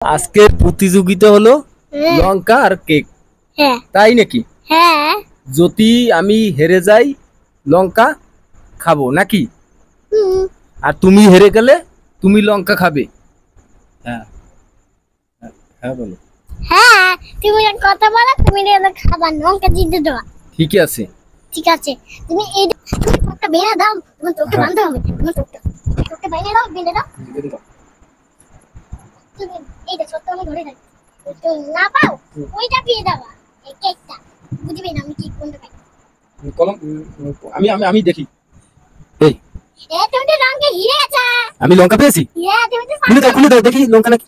আজকের প্রতিযোগিতা হলো লঙ্কা আর কেক। হ্যাঁ তাই নাকি? হ্যাঁ যদি আমি হেরে যাই লঙ্কা খাবো নাকি? আর তুমি হেরে গেলে তুমি লঙ্কা খাবে। হ্যাঁ হ্যাঁ, হ্যাঁ বলো। হ্যাঁ তুমি এক কথা বলো, তুমি খাবার লঙ্কা দিতে দেওয়া। ঠিক আছে ঠিক আছে, তুমি এই তুমি টোকটা বেঁধে দাও, তোমার টোকটা বাঁধতে হবে। তোমার টোকটা বেঁধে দাও, বেঁধে দাও। তুমি এইটা ছোট্ট আমি ধরে রাখি, তো না পাও ওইটা দিয়ে দাও। এই কেকটা বুঝবে না আমি কি কোনটা খাই। কলম আমি আমি আমি দেখি। এই এ তুমি তো লঙ্কা হিরেছা। আমি লঙ্কা পেয়েছি। হ্যাঁ তুমি তো খুলে দাও দেখি লঙ্কা নাকি।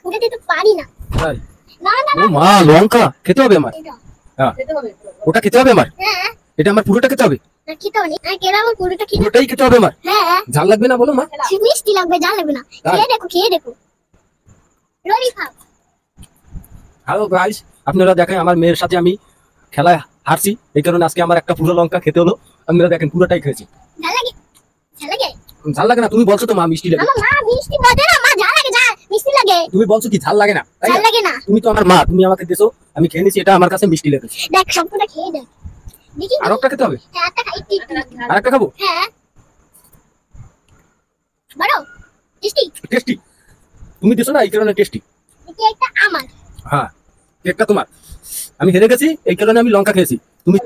খুলে দিতে পারি না। তাই? না না ও মা, লঙ্কা খেতে হবে আমার। এটা হ্যাঁ খেতে হবে। ওটা খেতে হবে আমার। হ্যাঁ এটা আমার পুরোটা খেতে হবে। না খেতে হবে না, আমি কেন আমার পুরোটা খেতে। পুরোটাই খেতে হবে আমার। হ্যাঁ ঝাল লাগবে না বলো মা? মিষ্টি লাগবে, জাল লাগবে না। খেয়ে দেখো, খেয়ে দেখো। রবি খাও। হ্যালো গাইস, আপনারা দেখেন আমার মেয়ের সাথে আমি খেলায় হারছি, এই কারণে আজকে আমার একটা পুরো লঙ্কা খেতে হলো। আপনারা দেখেন পুরোটাই খেয়েছি। জাল লাগে, জাল লাগে। ঝাল লাগে না? তুমি বলছো তো মা মিষ্টি লাগে। আমার মা মিষ্টি বলে না, মা জাল লাগে, জাল মিষ্টি লাগে। তুমি বলছো কি ঝাল লাগে না, তাই জাল না? লাগে না। তুমি তো আমার মা, তুমি আমাকে দিছো, আমি খেয়ে নিছি, এটা আমার কাছে মিষ্টি লেগেছে। দেখ সবটা খেয়ে দেখ। দেখি আর একটা খেতে হবে? হ্যাঁ একটা খাই। আর একটা খাবো? হ্যাঁ বড় টেস্টি। টেস্টি? তুমি দিছো না, এই কারণে টেস্টি। দেখি একটা আমার। হ্যাঁ কেকটা তোমার। আমি হেরে গেছি, এই কারণে আমি লঙ্কা খেয়েছি। তুমি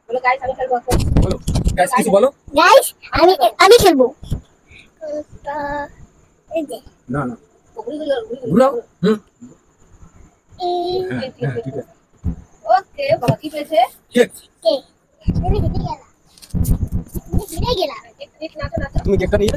বলো গাইস আমি খেলবো। বলো গাইস, কিছু বলো। গাইস আমি খেলবো। এই যে না না ঘুরিও ঘুরাও। হুম এই হ্যাঁ হ্যাঁ, ঠিক আছে। ওকে বাবা কি পেয়েছে? কেক। কে তুমি হেরে গেলা, তুমি হেরে গেলা। নাচো নাচো তুমি কেকটা নিয়ে